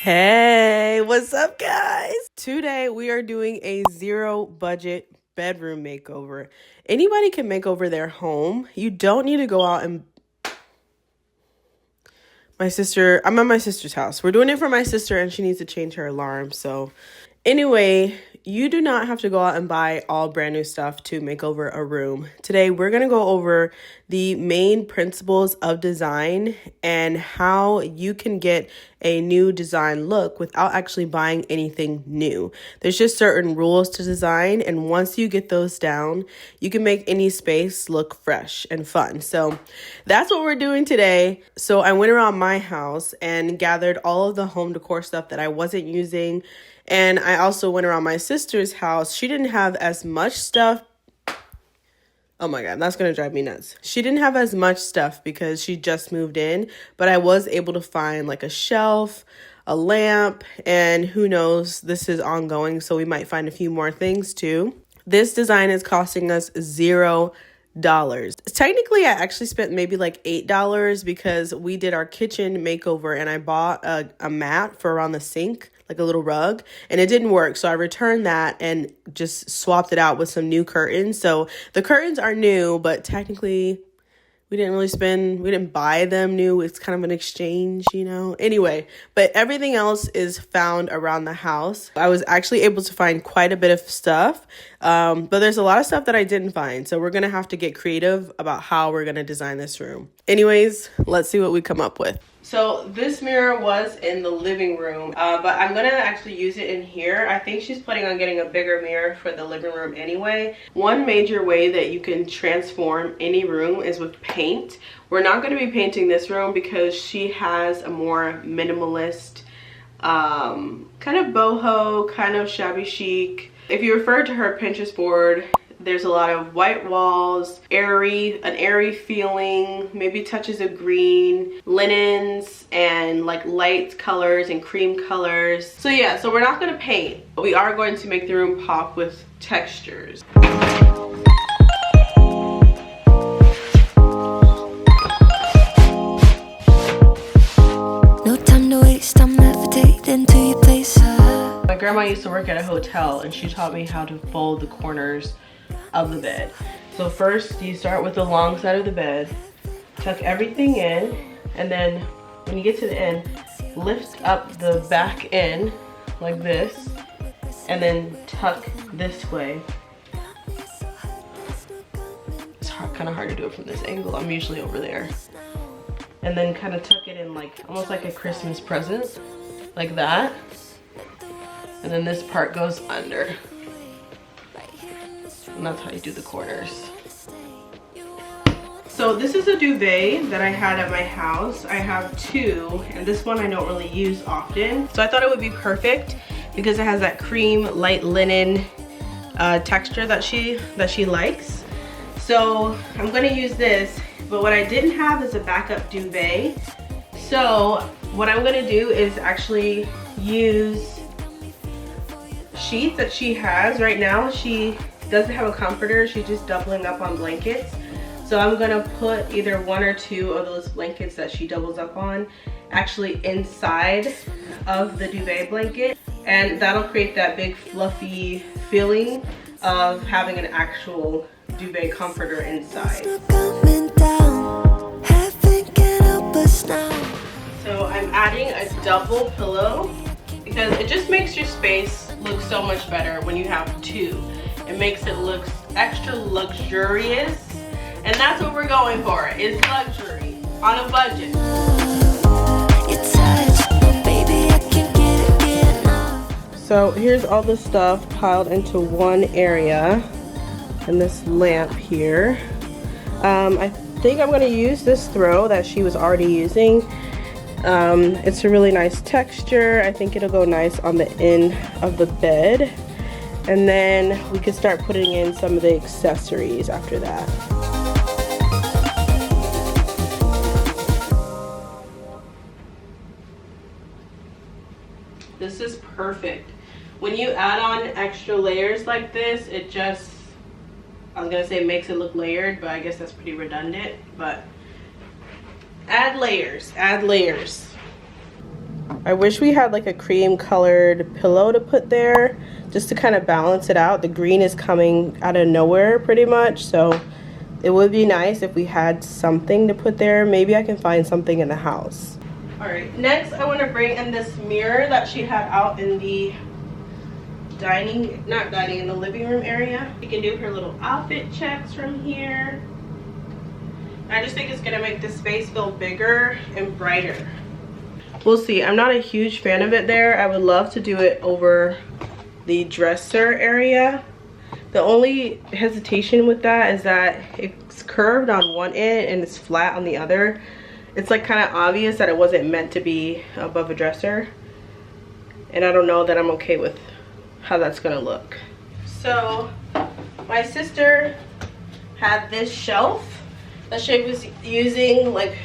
Hey, what's up, guys? Today we are doing a zero budget bedroom makeover. Anybody can make over their home. You don't need to go out and I'm at my sister's house. We're doing it for my sister and she needs to change her alarm. So anyway, you do not have to go out and buy all brand new stuff to make over a room. Today, we're going to go over the main principles of design and how you can get a new design look without actually buying anything new. There's just certain rules to design, and once you get those down, you can make any space look fresh and fun. So that's what we're doing today. So I went around my house and gathered all of the home decor stuff that I wasn't using. And I also went around my sister's house. She didn't have as much stuff. Oh my God, that's going to drive me nuts. She didn't have as much stuff because she just moved in, but I was able to find like a shelf, a lamp, and who knows, this is ongoing, so we might find a few more things too. This design is costing us $0. Technically, I actually spent maybe like $8 because we did our kitchen makeover and I bought a mat for around the sink, like a little rug, and it didn't work. So I returned that and just swapped it out with some new curtains. So the curtains are new, but technically we didn't buy them new. It's kind of an exchange, Anyway, but everything else is found around the house. I was actually able to find quite a bit of stuff, but there's a lot of stuff that I didn't find. So we're going to have to get creative about how we're going to design this room. Anyways, let's see what we come up with. So this mirror was in the living room, but I'm going to actually use it in here. I think she's planning on getting a bigger mirror for the living room anyway. One major way that you can transform any room is with paint. We're not going to be painting this room because she has a more minimalist, kind of boho, kind of shabby chic. If you refer to her Pinterest board, there's a lot of white walls, an airy feeling, maybe touches of green, linens, and like light colors and cream colors. So yeah, so we're not gonna paint, but we are going to make the room pop with textures. No time to waste, I'm levitating to your place. My grandma used to work at a hotel and she taught me how to fold the corners of the bed. So first you start with the long side of the bed, tuck everything in, and then when you get to the end, lift up the back end like this, and then tuck this way. It's kind of hard to do it from this angle. I'm usually over there. And then kind of tuck it in like almost like a Christmas present, like that. And then this part goes under. And that's how you do the corners. So this is a duvet that I had at my house. I have two, and this one I don't really use often. So I thought it would be perfect because it has that cream light linen texture that she likes. So I'm gonna use this, but what I didn't have is a backup duvet. So what I'm gonna do is actually use sheets that she has right now. She doesn't have a comforter, she's just doubling up on blankets. So I'm gonna put either one or two of those blankets that she doubles up on actually inside of the duvet blanket, and that'll create that big fluffy feeling of having an actual duvet comforter inside. So I'm adding a double pillow because it just makes your space look so much better when you have two. It makes it look extra luxurious, and that's what we're going for, is luxury on a budget. So here's all the stuff piled into one area, and this lamp here. I think I'm gonna use this throw that she was already using. It's a really nice texture. I think it'll go nice on the end of the bed. And then we could start putting in some of the accessories after that. This is perfect. When you add on extra layers like this, it just, I was gonna say makes it look layered, but I guess that's pretty redundant, but add layers, add layers. I wish we had like a cream colored pillow to put there just to kind of balance it out. The green is coming out of nowhere pretty much, so it would be nice if we had something to put there. Maybe I can find something in the house. All right, next I want to bring in this mirror that she had out in the in the living room area. You can do her little outfit checks from here. I just think it's gonna make the space feel bigger and brighter. We'll see. I'm not a huge fan of it there. I would love to do it over the dresser area. The only hesitation with that is that it's curved on one end and it's flat on the other. It's like kind of obvious that it wasn't meant to be above a dresser. And I don't know that I'm okay with how that's gonna look. So my sister had this shelf that she was using like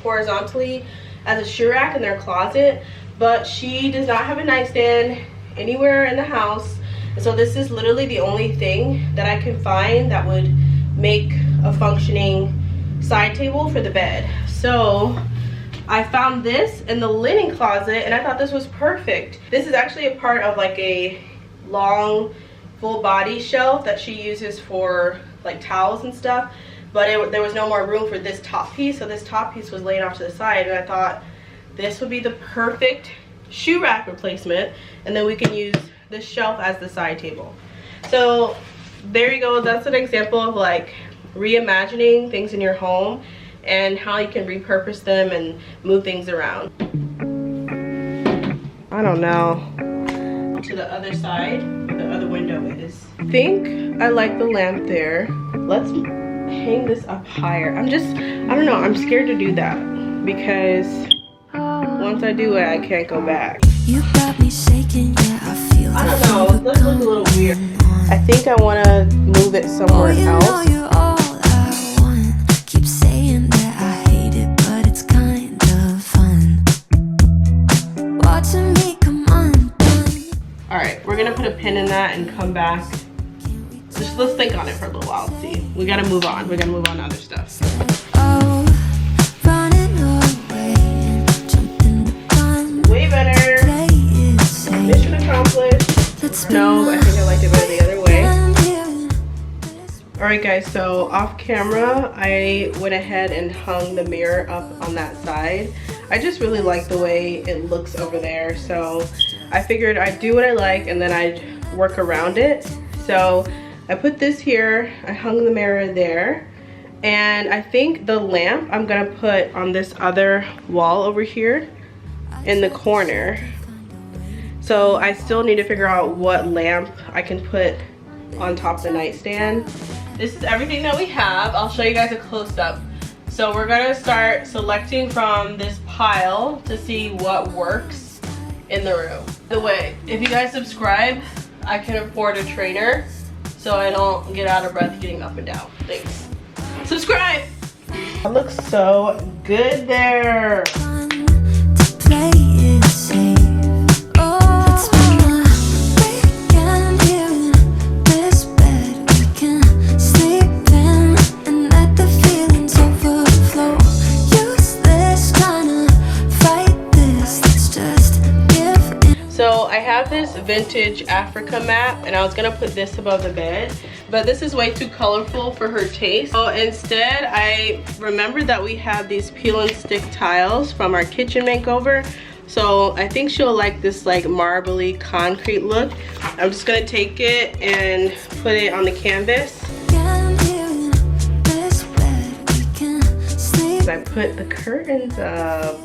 horizontally as a shoe rack in their closet, but she does not have a nightstand anywhere in the house. And so this is literally the only thing that I can find that would make a functioning side table for the bed. So I found this in the linen closet and I thought this was perfect. This is actually a part of like a long full body shelf that she uses for like towels and stuff, but there was no more room for this top piece, so this top piece was laying off to the side, and I thought this would be the perfect shoe rack replacement, and then we can use this shelf as the side table. So there you go. That's an example of like reimagining things in your home and how you can repurpose them and move things around. I don't know. To the other side, where the other window is. I think I like the lamp there. Let's hang this up higher. I don't know, I'm scared to do that because once I do it, I can't go back. You got me shaking, yeah, I feel I don't know, it does look a little weird. I think I want to move it somewhere else. You're all I want. Keep saying that I hate it, but it's kind of fun. Watching me come undone. All right, we're gonna put a pin in that and come back. Let's think on it for a little while. See, we gotta move on. We gotta move on to other stuff. Oh, running away and jumping the gun. Way better. Play it safe. Mission accomplished. Let's No, I think I liked it better the other way. Alright guys, so off camera, I went ahead and hung the mirror up on that side. I just really like the way it looks over there, so I figured I'd do what I like and then I'd work around it. So I put this here, I hung the mirror there, and I think the lamp I'm gonna put on this other wall over here in the corner. So I still need to figure out what lamp I can put on top of the nightstand. This is everything that we have. I'll show you guys a close-up. So we're gonna start selecting from this pile to see what works in the room. By the way, if you guys subscribe, I can afford a trainer so I don't get out of breath getting up and down. Thanks. Subscribe! That looks so good there. Play it safe. Oh, let's spend the weekend here in this bed we can sleep in and let the feelings overflow. Use this, trying to fight this. Let's just give in. So I have this vintage Africa map and I was gonna put this above the bed, but this is way too colorful for her taste. So instead, I remembered that we have these peel and stick tiles from our kitchen makeover. So I think she'll like this like marbly concrete look. I'm just gonna take it and put it on the canvas. I put the curtains up.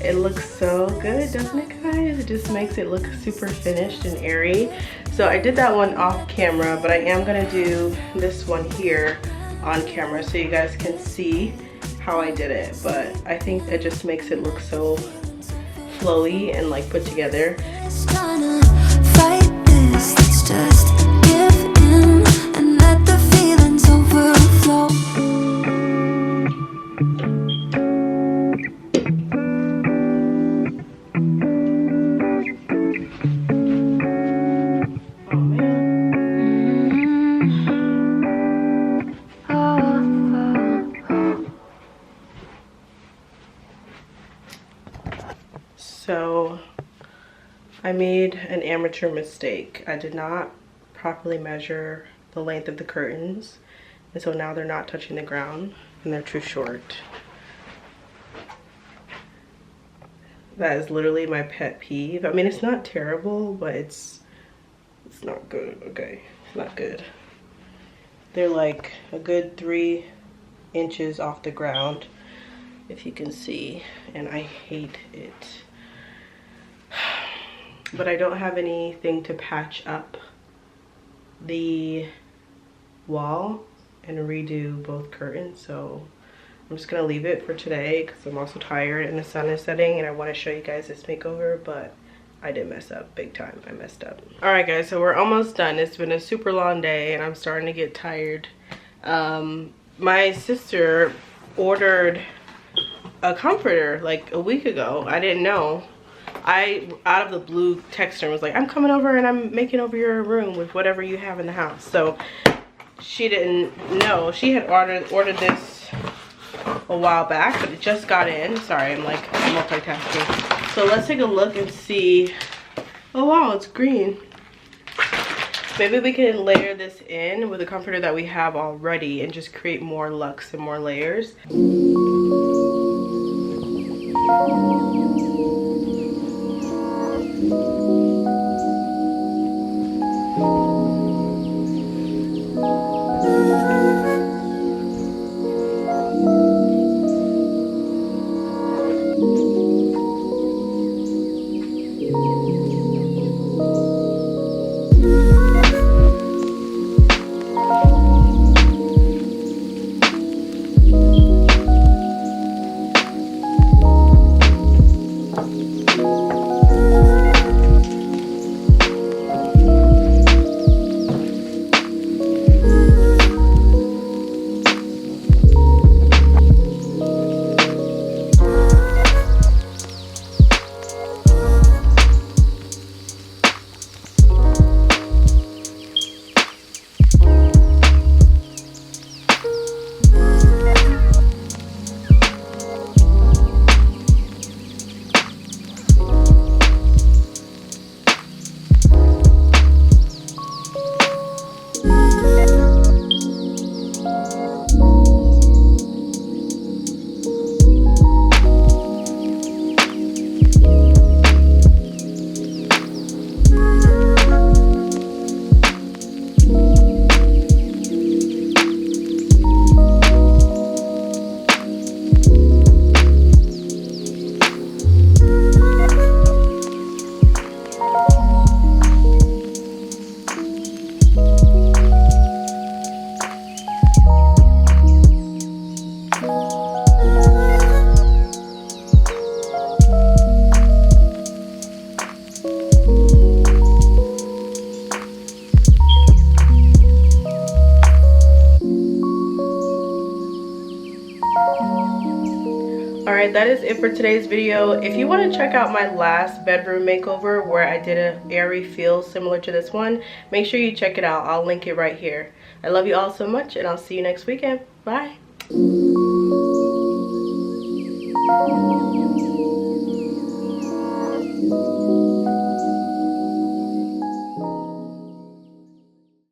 It looks so good, doesn't it guys? It just makes it look super finished and airy. So I did that one off camera, but I am gonna do this one here on camera so you guys can see how I did it. But I think it just makes it look so flowy and like put together. Let's just give in and let the feelings overflow. So I made an amateur mistake. I did not properly measure the length of the curtains, and so now they're not touching the ground and they're too short. That is literally my pet peeve. I mean, it's not terrible, but it's not good. Okay, it's not good. They're like a good 3 inches off the ground, if you can see, and I hate it. But I don't have anything to patch up the wall and redo both curtains, so I'm just gonna leave it for today because I'm also tired and the sun is setting and I want to show you guys this makeover, but I did mess up big time. I messed up. All right guys, so we're almost done. It's been a super long day and I'm starting to get tired. My sister ordered a comforter like a week ago. I didn't know. I out of the blue texted her and was like, I'm coming over and I'm making over your room with whatever you have in the house. So she didn't know. She had ordered this a while back, but it just got in. Sorry, I'm like multitasking. So let's take a look and see. Oh wow, it's green. Maybe we can layer this in with a comforter that we have already and just create more luxe and more layers. Alright, that is it for today's video. If you want to check out my last bedroom makeover where I did an airy feel similar to this one, make sure you check it out. I'll link it right here. I love you all so much and I'll see you next weekend. Bye!